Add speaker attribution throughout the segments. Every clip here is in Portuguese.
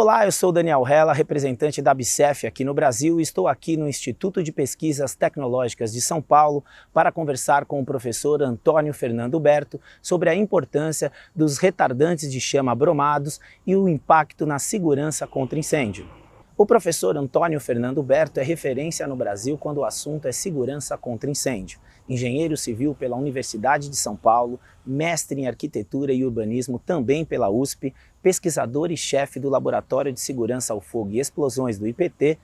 Speaker 1: Olá, eu sou Daniel Hella, representante da Abicef aqui no Brasil e estou aqui no Instituto de Pesquisas Tecnológicas de São Paulo para conversar com o professor Antônio Fernando Berto sobre a importância dos retardantes de chama bromados e o impacto na segurança contra incêndio. O professor Antônio Fernando Berto é referência no Brasil quando o assunto é segurança contra incêndio. Engenheiro civil pela Universidade de São Paulo, mestre em arquitetura e urbanismo também pela USP, pesquisador e chefe do Laboratório de Segurança ao Fogo e Explosões do IPT,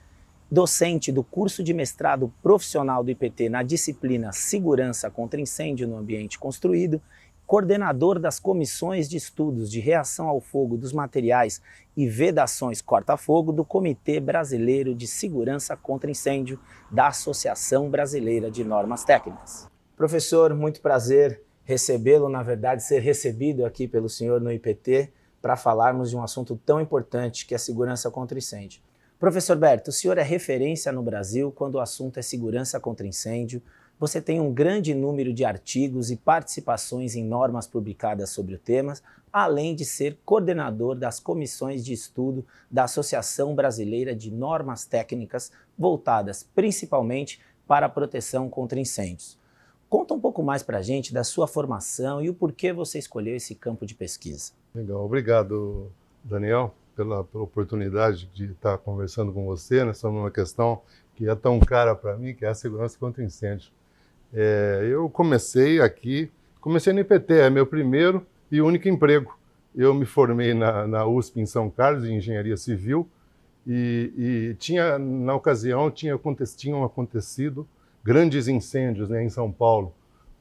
Speaker 1: docente do curso de mestrado profissional do IPT na disciplina Segurança contra Incêndio no Ambiente Construído, coordenador das comissões de estudos de reação ao fogo dos materiais e vedações corta-fogo do Comitê Brasileiro de Segurança contra Incêndio da Associação Brasileira de Normas Técnicas. Professor, muito prazer recebê-lo, na verdade ser recebido aqui pelo senhor no IPT para falarmos de um assunto tão importante que é a segurança contra incêndio. Professor Berto, o senhor é referência no Brasil quando o assunto é segurança contra incêndio. Você tem um grande número de artigos e participações em normas publicadas sobre o tema, além de ser coordenador das comissões de estudo da Associação Brasileira de Normas Técnicas, voltadas principalmente para a proteção contra incêndios. Conta um pouco mais para a gente da sua formação e o porquê você escolheu esse campo de pesquisa.
Speaker 2: Legal, obrigado, Daniel, pela oportunidade de estar conversando com você sobre uma questão que é tão cara para mim, que é a segurança contra incêndio. Eu comecei no IPT, é meu primeiro e único emprego. Eu me formei na USP em São Carlos, em Engenharia Civil, e na ocasião tinham acontecido grandes incêndios, né, em São Paulo.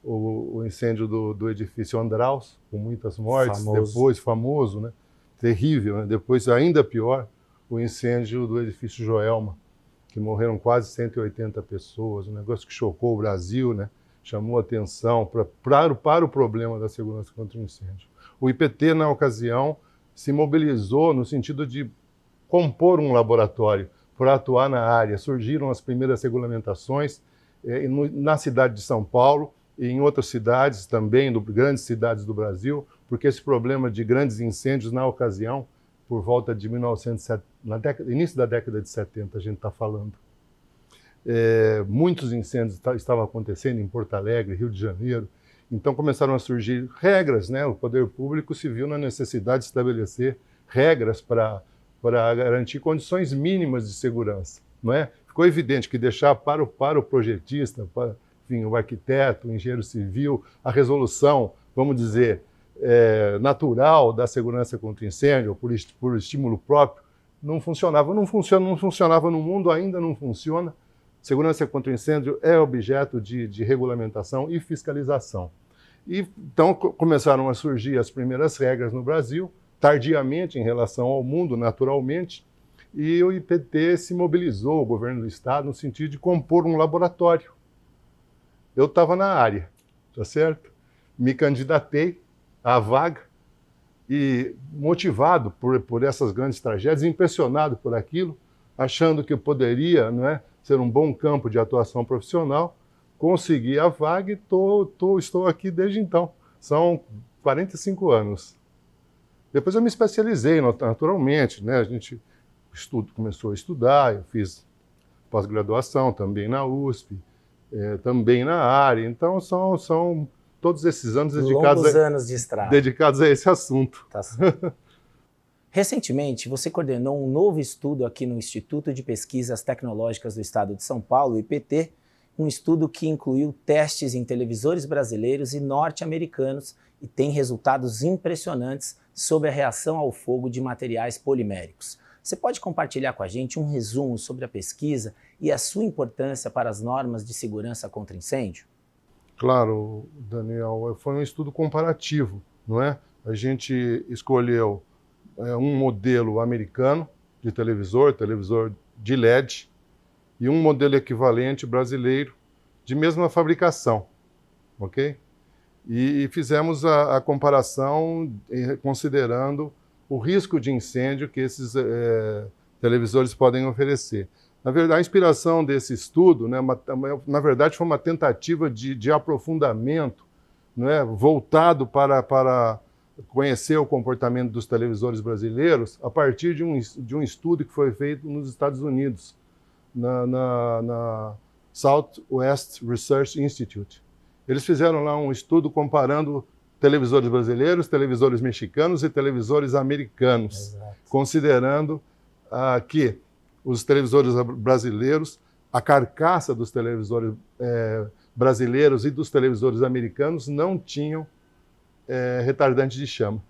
Speaker 2: O incêndio do edifício Andraus, com muitas mortes, depois famoso, né, terrível, né, depois ainda pior, o incêndio do edifício Joelma, que morreram quase 180 pessoas, um negócio que chocou o Brasil, né? Chamou atenção para o problema da segurança contra o incêndio. O IPT, na ocasião, se mobilizou no sentido de compor um laboratório para atuar na área. Surgiram as primeiras regulamentações na cidade de São Paulo e em outras cidades também, grandes cidades do Brasil, porque esse problema de grandes incêndios, na ocasião, por volta de 1970, início da década de 70, a gente está falando. Muitos incêndios estavam acontecendo em Porto Alegre, Rio de Janeiro, então começaram a surgir regras, né? O poder público se viu na necessidade de estabelecer regras para garantir condições mínimas de segurança, não é? Ficou evidente que deixar para o projetista, enfim, o arquiteto, o engenheiro civil, a resolução, vamos dizer, natural da segurança contra incêndio, por estímulo próprio, não funcionava. Não funcionava no mundo, ainda não funciona. Segurança contra incêndio é objeto de regulamentação e fiscalização. E, então começaram a surgir as primeiras regras no Brasil, tardiamente em relação ao mundo, naturalmente, e o IPT se mobilizou, o governo do estado, no sentido de compor um laboratório. Eu estava na área, tá certo? Me candidatei à vaga e motivado por essas grandes tragédias, impressionado por aquilo, achando que eu poderia, não é, ser um bom campo de atuação profissional, consegui a vaga e estou aqui desde então. São 45 anos. Depois eu me especializei naturalmente, né? A gente começou a estudar, eu fiz pós-graduação também na USP, também na área, então são todos esses anos dedicados a esse assunto.
Speaker 1: Tá certo. Recentemente, você coordenou um novo estudo aqui no Instituto de Pesquisas Tecnológicas do Estado de São Paulo, IPT, um estudo que incluiu testes em televisores brasileiros e norte-americanos e tem resultados impressionantes sobre a reação ao fogo de materiais poliméricos. Você pode compartilhar com a gente um resumo sobre a pesquisa e a sua importância para as normas de segurança contra incêndio?
Speaker 2: Claro, Daniel, foi um estudo comparativo, não é? A gente escolheu um modelo americano de televisor de LED, e um modelo equivalente brasileiro de mesma fabricação, ok? E fizemos a comparação considerando o risco de incêndio que esses televisores podem oferecer. Na verdade, a inspiração desse estudo, né, na verdade, foi uma tentativa de aprofundamento, né, voltado para conhecer o comportamento dos televisores brasileiros a partir de um estudo que foi feito nos Estados Unidos, na Southwest Research Institute. Eles fizeram lá um estudo comparando televisores brasileiros, televisores mexicanos e televisores americanos, considerando que os televisores brasileiros, a carcaça dos televisores brasileiros e dos televisores americanos não tinham retardante de chama,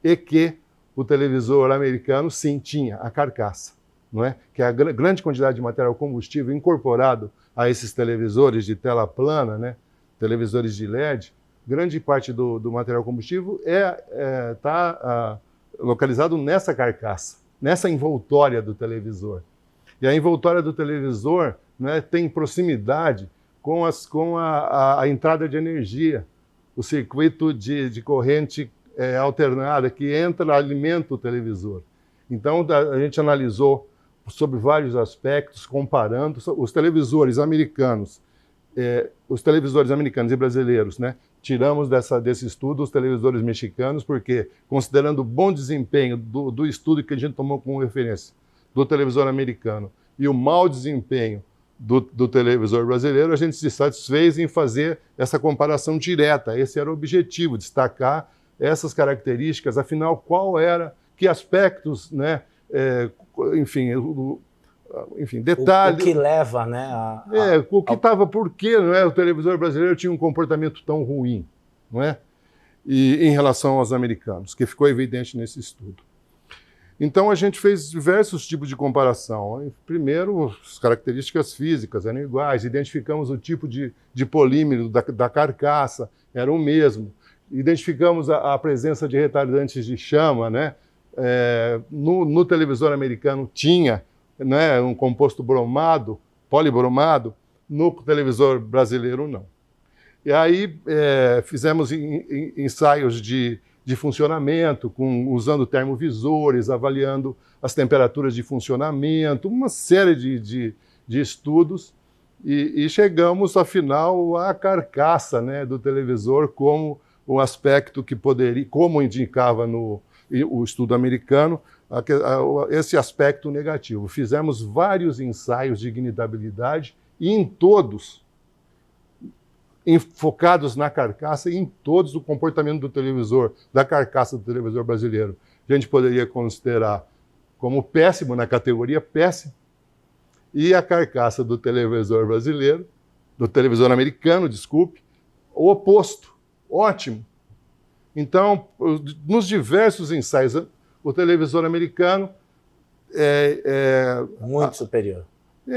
Speaker 2: e que o televisor americano sim tinha a carcaça, não é? Que é a grande quantidade de material combustível incorporado a esses televisores de tela plana, né? Televisores de LED, grande parte do material combustível está localizado nessa carcaça, nessa envoltória do televisor. E a envoltória do televisor, né, tem proximidade com a entrada de energia, o circuito de corrente alternada que entra, alimenta o televisor. Então, a gente analisou sobre vários aspectos, comparando os televisores americanos e brasileiros, né? Tiramos desse estudo os televisores mexicanos, porque, considerando o bom desempenho do estudo que a gente tomou como referência do televisor americano e o mau desempenho do televisor brasileiro, a gente se satisfez em fazer essa comparação direta. Esse era o objetivo, destacar essas características, afinal, que aspectos, né, enfim, detalhes.
Speaker 1: O que leva, né?
Speaker 2: O que estava, por que, não é, o televisor brasileiro tinha um comportamento tão ruim, não é? E em relação aos americanos, que ficou evidente nesse estudo. Então, a gente fez diversos tipos de comparação. Primeiro, as características físicas eram iguais, identificamos o tipo de polímero da carcaça, era o mesmo. Identificamos a presença de retardantes de chama, né? No televisor americano tinha, né, um composto bromado, polibromado, no televisor brasileiro não. E aí fizemos ensaios de funcionamento, usando termovisores, avaliando as temperaturas de funcionamento, uma série de estudos, e chegamos, afinal, à carcaça, né, do televisor como um aspecto que poderia, como indicava o estudo americano, esse aspecto negativo. Fizemos vários ensaios de ignitabilidade e em todos, focados na carcaça, e em todos o comportamento do televisor, da carcaça do televisor brasileiro, a gente poderia considerar como péssimo, na categoria péssimo, e a carcaça do televisor brasileiro, do televisor americano, desculpe, o oposto, ótimo. Então, nos diversos ensaios, o televisor americano
Speaker 1: muito superior.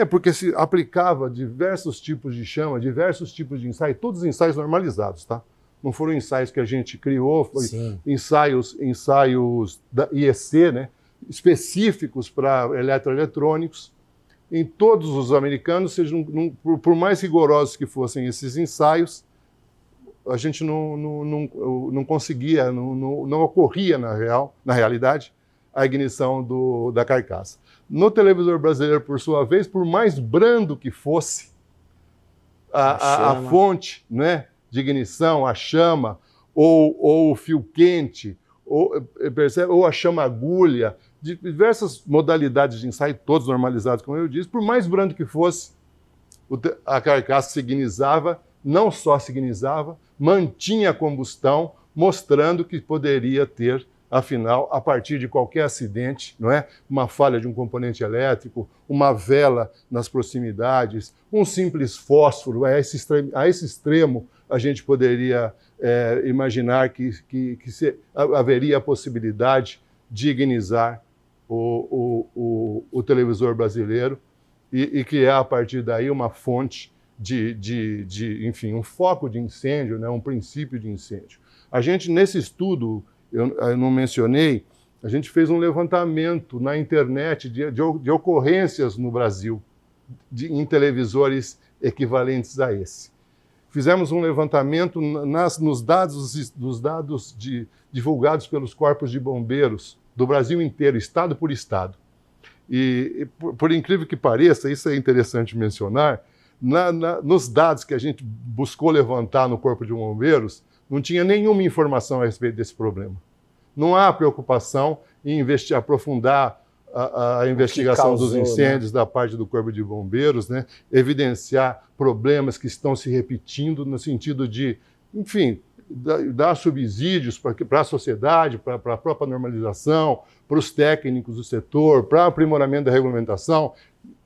Speaker 2: Porque se aplicava diversos tipos de chama, diversos tipos de ensaio, todos os ensaios normalizados, tá? Não foram ensaios que a gente criou, foi ensaios da IEC, né? Específicos para eletroeletrônicos. Em todos os americanos, por mais rigorosos que fossem esses ensaios, a gente não conseguia, não ocorria na realidade, a ignição da carcaça. No televisor brasileiro, por sua vez, por mais brando que fosse a fonte, né, de ignição, a chama, ou o fio quente, ou a chama-agulha, de diversas modalidades de ensaio, todos normalizados, como eu disse, por mais brando que fosse, a carcaça se ignizava, não só se ignizava, mantinha a combustão, mostrando que poderia ter, afinal, a partir de qualquer acidente, não é? Uma falha de um componente elétrico, uma vela nas proximidades, um simples fósforo, a esse extremo a gente poderia imaginar que haveria a possibilidade de ignizar o televisor brasileiro e criar, a partir daí, uma fonte enfim, um foco de incêndio, né? Um princípio de incêndio. A gente, nesse estudo, eu não mencionei, a gente fez um levantamento na internet de ocorrências no Brasil em televisores equivalentes a esse. Fizemos um levantamento nos dados divulgados pelos corpos de bombeiros do Brasil inteiro, estado por estado. E por incrível que pareça, isso é interessante mencionar, nos dados que a gente buscou levantar no Corpo de Bombeiros, não tinha nenhuma informação a respeito desse problema. Não há preocupação em aprofundar a investigação
Speaker 1: causou,
Speaker 2: dos incêndios, né, da parte do Corpo de Bombeiros, né, evidenciar problemas que estão se repetindo no sentido de, enfim, dar subsídios para a sociedade, para a própria normalização, para os técnicos do setor, para o aprimoramento da regulamentação.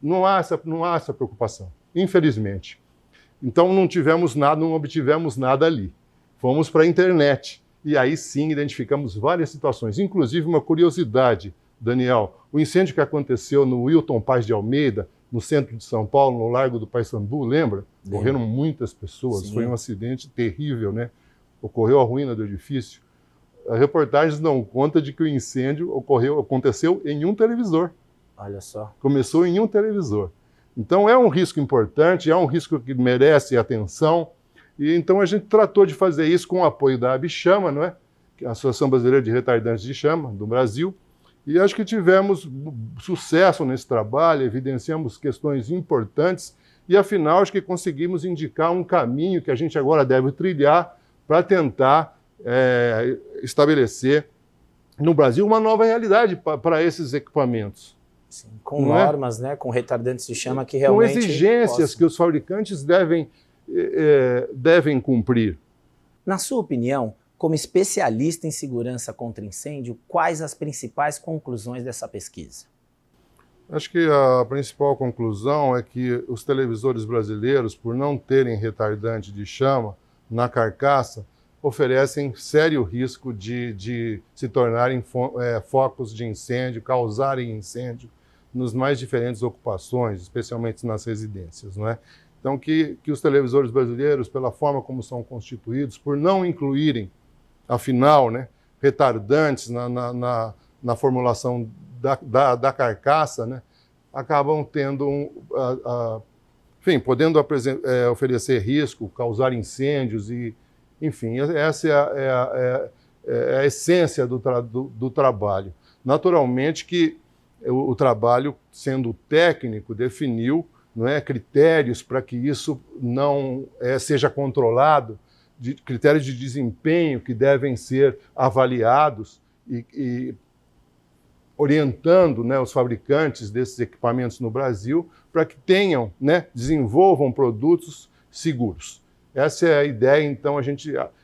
Speaker 2: Não há essa preocupação, infelizmente. Então não tivemos nada, não obtivemos nada ali. Fomos para a internet e aí sim identificamos várias situações, inclusive uma curiosidade, Daniel, o incêndio que aconteceu no Wilton Paz de Almeida, no centro de São Paulo, no Largo do Paissandu, lembra? Morreram muitas pessoas, sim. Foi um acidente terrível, né? Ocorreu a ruína do edifício. As reportagens dão conta de que o incêndio aconteceu em um televisor.
Speaker 1: Olha só. Começou em um televisor.
Speaker 2: Então é um risco importante, é um risco que merece atenção, e então a gente tratou de fazer isso com o apoio da ABChama, não é? A Associação Brasileira de Retardantes de Chama, do Brasil, e acho que tivemos sucesso nesse trabalho, evidenciamos questões importantes, e afinal acho que conseguimos indicar um caminho que a gente agora deve trilhar para tentar estabelecer no Brasil uma nova realidade para esses equipamentos.
Speaker 1: Sim, com normas, né, com retardantes de chama que realmente...
Speaker 2: Com exigências que os fabricantes devem cumprir.
Speaker 1: Na sua opinião, como especialista em segurança contra incêndio, quais as principais conclusões dessa pesquisa?
Speaker 2: Acho que a principal conclusão é que os televisores brasileiros, por não terem retardante de chama na carcaça, oferecem sério risco de se tornarem focos de incêndio, causarem incêndio nas mais diferentes ocupações, especialmente nas residências, não é? Então, que os televisores brasileiros, pela forma como são constituídos, por não incluírem, afinal, né, retardantes na formulação da carcaça, né, acabam tendo enfim, podendo oferecer risco, causar incêndios e, enfim, essa é a essência do trabalho. Naturalmente que o trabalho, sendo técnico, definiu, não é, critérios para que isso não seja controlado, critérios de desempenho que devem ser avaliados e orientando, né, os fabricantes desses equipamentos no Brasil para que tenham, né, desenvolvam produtos seguros. Essa é a ideia, então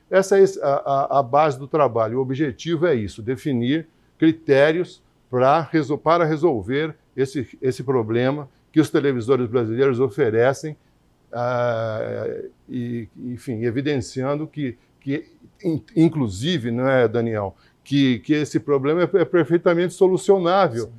Speaker 2: essa é a base do trabalho. O objetivo é isso, definir critérios para resolver esse problema que os televisores brasileiros oferecem, enfim, evidenciando que inclusive, não é, Daniel, que esse problema é perfeitamente solucionável. Sim.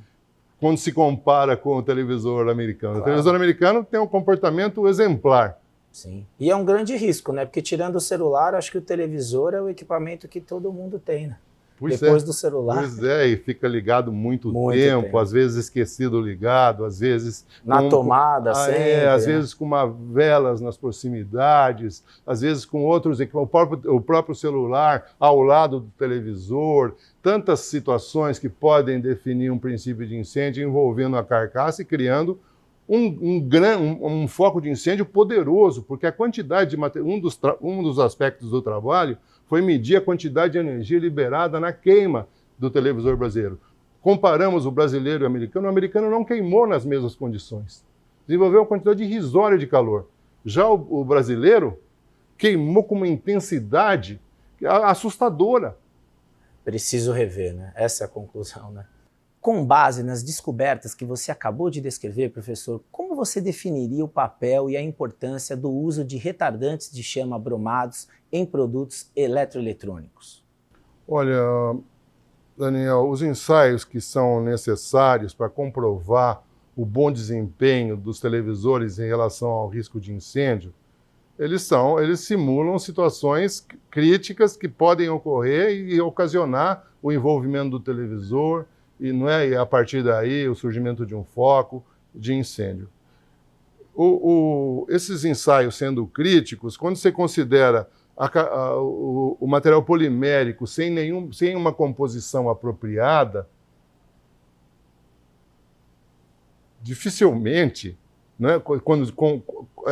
Speaker 2: Quando se compara com o televisor americano. Claro. O televisor americano tem um comportamento exemplar.
Speaker 1: Sim. E é um grande risco, né? Porque tirando o celular, acho que o televisor é o equipamento que todo mundo tem, né? Depois do celular.
Speaker 2: Pois é, e fica ligado muito tempo, às vezes esquecido ligado, às vezes...
Speaker 1: Na tomada, sempre.
Speaker 2: Às vezes com velas nas proximidades, às vezes com outros equipamentos, o próprio celular ao lado do televisor, tantas situações que podem definir um princípio de incêndio envolvendo a carcaça e criando um foco de incêndio poderoso, porque a quantidade de material, um dos aspectos do trabalho foi medir a quantidade de energia liberada na queima do televisor brasileiro. Comparamos o brasileiro e o americano não queimou nas mesmas condições. Desenvolveu uma quantidade irrisória de calor. Já o brasileiro queimou com uma intensidade assustadora.
Speaker 1: Preciso rever, né? Essa é a conclusão, né? Com base nas descobertas que você acabou de descrever, professor, como você definiria o papel e a importância do uso de retardantes de chama bromados em produtos eletroeletrônicos?
Speaker 2: Olha, Daniel, os ensaios que são necessários para comprovar o bom desempenho dos televisores em relação ao risco de incêndio, eles simulam situações críticas que podem ocorrer e ocasionar o envolvimento do televisor, e a partir daí o surgimento de um foco de incêndio. Esses ensaios sendo críticos, quando você considera o material polimérico sem uma composição apropriada, dificilmente, né,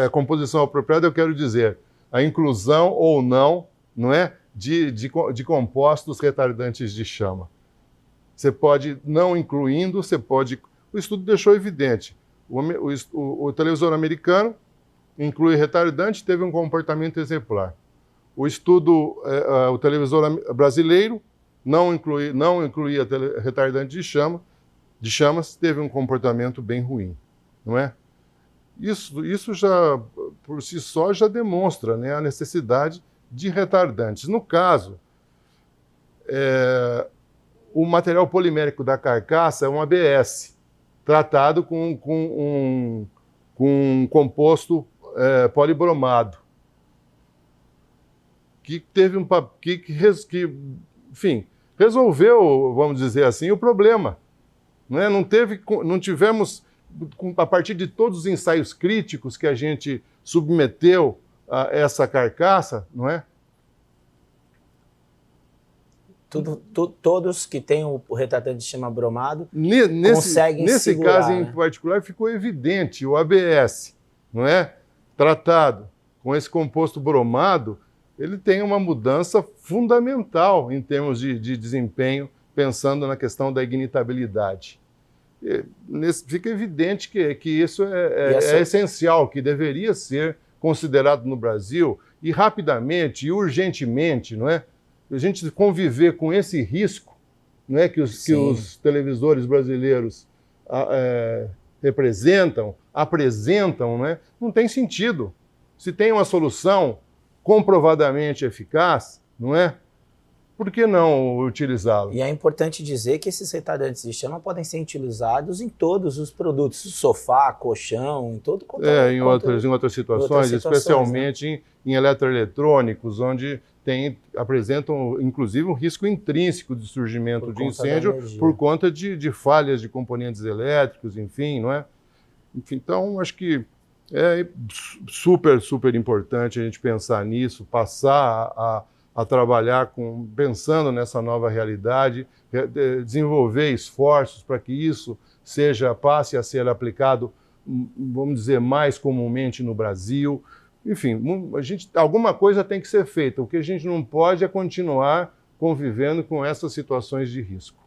Speaker 2: composição apropriada, eu quero dizer a inclusão ou não não é, de compostos retardantes de chama. Você pode, não incluindo, você pode... O estudo deixou evidente. O televisor americano inclui retardante, teve um comportamento exemplar. O estudo, o televisor brasileiro não incluía retardante de chamas, teve um comportamento bem ruim, não é? Isso já, por si só, já demonstra, né, a necessidade de retardantes. No caso, o material polimérico da carcaça é um ABS, tratado com um composto polibromado, que teve enfim, resolveu, vamos dizer assim, o problema. Não tivemos, a partir de todos os ensaios críticos que a gente submeteu a essa carcaça, não é?
Speaker 1: Todos que têm o retardante de chama bromado
Speaker 2: conseguem
Speaker 1: segurar.
Speaker 2: Nesse caso em particular ficou evidente, o ABS, não é? Tratado com esse composto bromado, ele tem uma mudança fundamental em termos de desempenho, pensando na questão da ignitabilidade. Fica evidente que isso é essencial, que deveria ser considerado no Brasil e rapidamente e urgentemente, não é? A gente conviver com esse risco, não é, que os televisores brasileiros apresentam, não é? Não tem sentido. Se tem uma solução comprovadamente eficaz, não é? Por que não utilizá-lo?
Speaker 1: E é importante dizer que esses retardantes de chama podem ser utilizados em todos os produtos, sofá, colchão, em todo
Speaker 2: em outras situações, especialmente, né, em eletroeletrônicos, onde apresentam, inclusive, um risco intrínseco de surgimento de incêndio por conta de falhas de componentes elétricos, enfim, não é? Enfim, então, acho que é super, super importante a gente pensar nisso, passar a trabalhar pensando nessa nova realidade, desenvolver esforços para que isso passe a ser aplicado, vamos dizer, mais comumente no Brasil. Enfim, alguma coisa tem que ser feita. O que a gente não pode é continuar convivendo com essas situações de risco.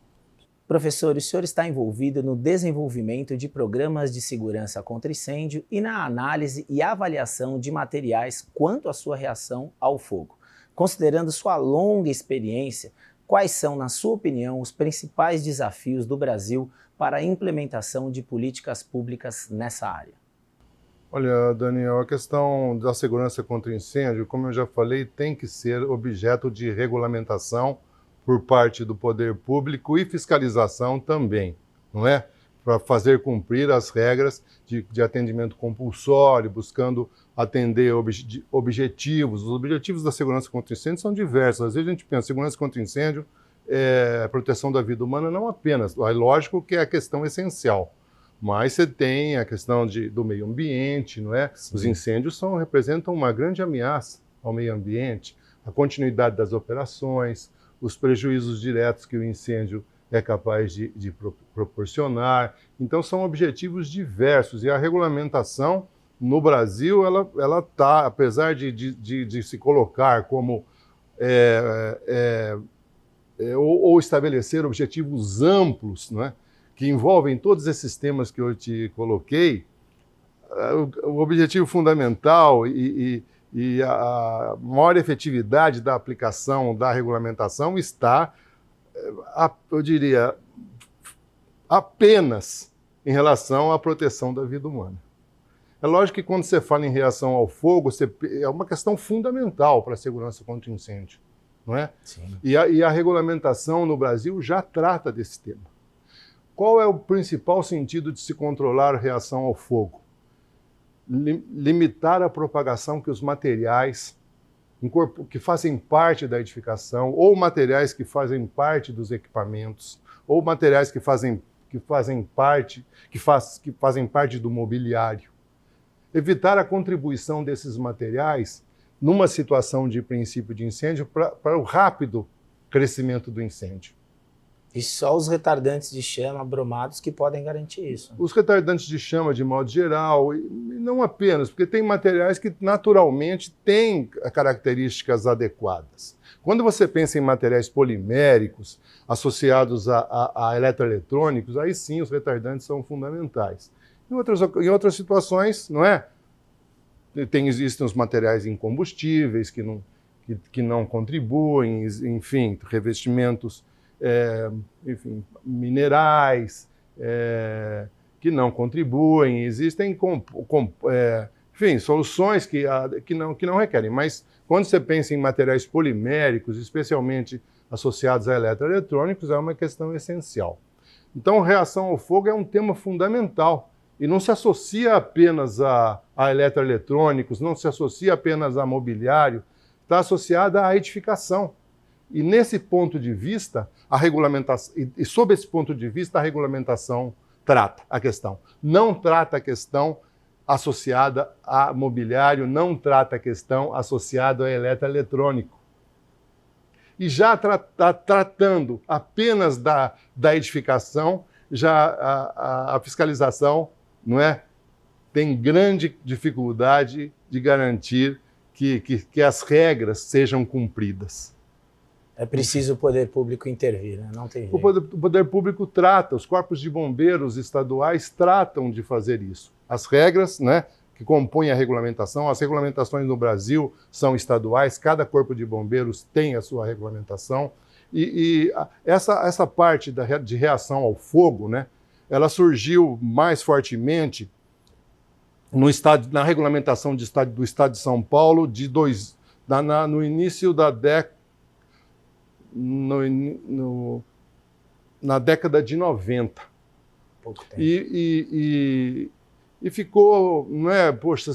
Speaker 1: Professor, o senhor está envolvido no desenvolvimento de programas de segurança contra incêndio e na análise e avaliação de materiais quanto à sua reação ao fogo. Considerando sua longa experiência, quais são, na sua opinião, os principais desafios do Brasil para a implementação de políticas públicas nessa área?
Speaker 2: Olha, Daniel, a questão da segurança contra incêndio, como eu já falei, tem que ser objeto de regulamentação por parte do poder público e fiscalização também, não é? Para fazer cumprir as regras de atendimento compulsório, buscando atender objetivos. Os objetivos da segurança contra incêndio são diversos. Às vezes a gente pensa, segurança contra incêndio é proteção da vida humana, não apenas. É lógico que é a questão essencial, mas você tem a questão do meio ambiente, não é? Sim. Os incêndios representam uma grande ameaça ao meio ambiente, a continuidade das operações, os prejuízos diretos que o incêndio é capaz de proporcionar. Então, são objetivos diversos. E a regulamentação, no Brasil, ela está, apesar de se colocar como ou estabelecer objetivos amplos, não é? Que envolvem todos esses temas que eu te coloquei, o objetivo fundamental e a maior efetividade da aplicação da regulamentação está, eu diria, apenas em relação à proteção da vida humana. É lógico que quando você fala em reação ao fogo, é uma questão fundamental para a segurança contra incêndio, não é?
Speaker 1: Sim.
Speaker 2: E a regulamentação no Brasil já trata desse tema. Qual é o principal sentido de se controlar a reação ao fogo? Limitar a propagação que os materiais que fazem parte da edificação, ou materiais que fazem parte dos equipamentos, ou materiais que fazem parte do mobiliário. Evitar a contribuição desses materiais numa situação de princípio de incêndio para o rápido crescimento do incêndio.
Speaker 1: E só os retardantes de chama, bromados, que podem garantir isso.
Speaker 2: Os retardantes de chama, de modo geral, e não apenas, porque tem materiais que naturalmente têm características adequadas. Quando você pensa em materiais poliméricos associados a eletroeletrônicos, aí sim os retardantes são fundamentais. Em outras situações, não é? Existem os materiais incombustíveis que não contribuem, enfim, revestimentos, enfim, minerais que não contribuem, existem enfim, soluções que não requerem. Mas quando você pensa em materiais poliméricos, especialmente associados a eletroeletrônicos, é uma questão essencial. Então, reação ao fogo é um tema fundamental e não se associa apenas a eletroeletrônicos, não se associa apenas a mobiliário, está associada à edificação. E nesse ponto de vista, a regulamentação, e sob esse ponto de vista, a regulamentação trata a questão. Não trata a questão associada a mobiliário, não trata a questão associada a eletroeletrônico. E já tratando apenas da edificação, já a fiscalização, não é, tem grande dificuldade de garantir que as regras sejam cumpridas.
Speaker 1: É preciso o poder público intervir, né? Não tem jeito.
Speaker 2: O poder público trata, os corpos de bombeiros estaduais tratam de fazer isso. As regras, né, que compõem a regulamentação, as regulamentações no Brasil são estaduais, cada corpo de bombeiros tem a sua regulamentação. E essa parte de reação ao fogo, né, ela surgiu mais fortemente na regulamentação do Estado de São Paulo no início da década. Na década de 90.
Speaker 1: Pouco tempo.
Speaker 2: E ficou, não é, poxa,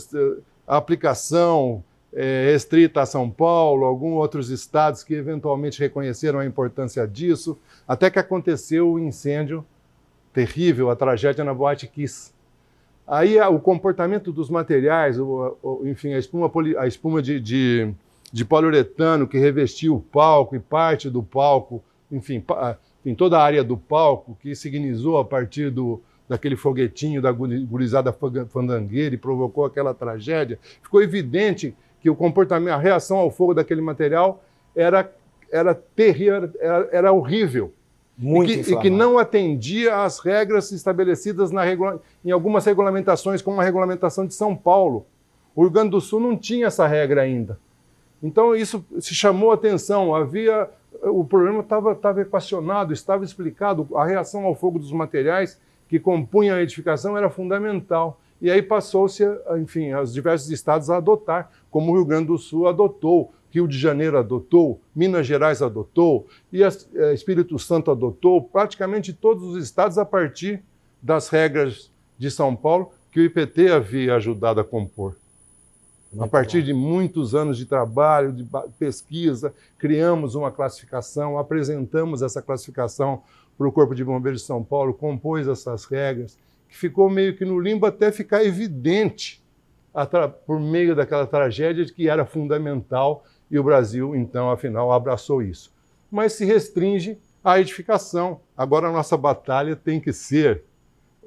Speaker 2: a aplicação restrita a São Paulo, alguns outros estados que eventualmente reconheceram a importância disso, até que aconteceu o incêndio terrível, a tragédia na Boate Kiss. Aí o comportamento dos materiais, enfim, a espuma de poliuretano que revestiu o palco e parte do palco, enfim, toda a área do palco que signizou a partir daquele foguetinho da gurizada fandangueira e provocou aquela tragédia, ficou evidente que o comportamento, a reação ao fogo daquele material era terrível, era horrível. E que não atendia às regras estabelecidas em algumas regulamentações, como a regulamentação de São Paulo. O Rio Grande do Sul não tinha essa regra ainda. Então, isso se chamou a atenção, o problema estava equacionado, estava explicado, a reação ao fogo dos materiais que compunham a edificação era fundamental. E aí passou-se, enfim, os diversos estados a adotar, como o Rio Grande do Sul adotou, Rio de Janeiro adotou, Minas Gerais adotou, e Espírito Santo adotou, praticamente todos os estados a partir das regras de São Paulo que o IPT havia ajudado a compor. A partir de muitos anos de trabalho, de pesquisa, criamos uma classificação, apresentamos essa classificação para o Corpo de Bombeiros de São Paulo, compôs essas regras, que ficou meio que no limbo até ficar evidente, por meio daquela tragédia, de que era fundamental, e o Brasil, então, afinal, abraçou isso. Mas se restringe à edificação. Agora a nossa batalha tem que ser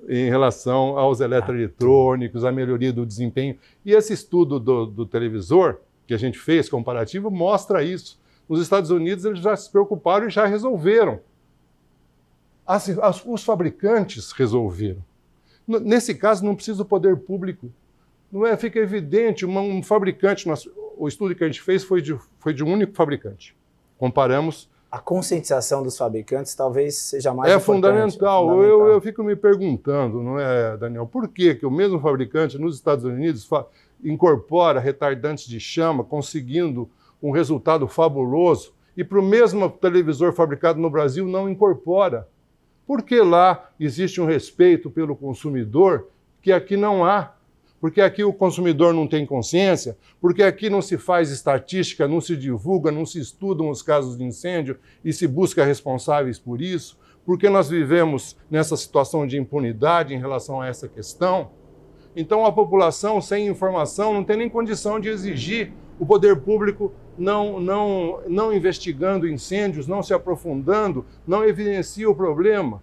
Speaker 2: em relação aos eletroeletrônicos, à melhoria do desempenho. E esse estudo do televisor, que a gente fez, comparativo, mostra isso. Nos Estados Unidos, eles já se preocuparam e já resolveram. Os fabricantes resolveram. Nesse caso, não precisa o poder público. Não é? Fica evidente, um fabricante, o estudo que a gente fez foi de um único fabricante. Comparamos.
Speaker 1: A conscientização dos fabricantes talvez seja mais importante.
Speaker 2: Fundamental. Eu fico me perguntando, não é, Daniel, por que o mesmo fabricante nos Estados Unidos incorpora retardantes de chama, conseguindo um resultado fabuloso, e para o mesmo televisor fabricado no Brasil não incorpora? Porque lá existe um respeito pelo consumidor que aqui não há. Porque aqui o consumidor não tem consciência, porque aqui não se faz estatística, não se divulga, não se estudam os casos de incêndio e se busca responsáveis por isso, porque nós vivemos nessa situação de impunidade em relação a essa questão. Então a população sem informação não tem nem condição de exigir o poder público não investigando incêndios, não se aprofundando, não evidencia o problema.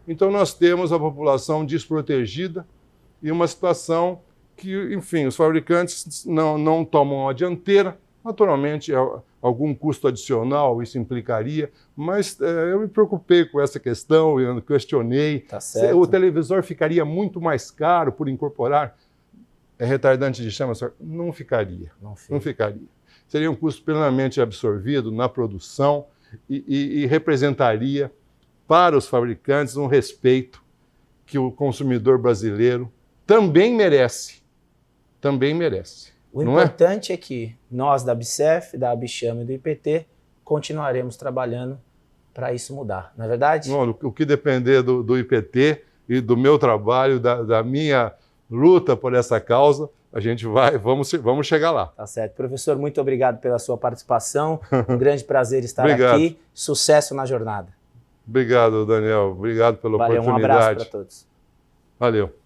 Speaker 2: Então nós temos a população desprotegida e uma situação que, enfim, os fabricantes não tomam a dianteira. Naturalmente, algum custo adicional isso implicaria, mas eu me preocupei com essa questão, eu questionei.
Speaker 1: Tá certo.
Speaker 2: O televisor ficaria muito mais caro por incorporar retardante de chama? Não ficaria. Não ficaria. Seria um custo plenamente absorvido na produção e representaria para os fabricantes um respeito que o consumidor brasileiro também merece. Também merece.
Speaker 1: O importante é que nós da ABCEF, da ABCHAMA e do IPT continuaremos trabalhando para isso mudar, não é verdade?
Speaker 2: Bom, o que depender do IPT e do meu trabalho, da minha luta por essa causa, a gente vamos chegar lá.
Speaker 1: Tá certo. Professor, muito obrigado pela sua participação. Um grande prazer estar
Speaker 2: Obrigado.
Speaker 1: aqui. Sucesso na jornada.
Speaker 2: Obrigado, Daniel. Obrigado pela oportunidade.
Speaker 1: Um abraço para todos.
Speaker 2: Valeu.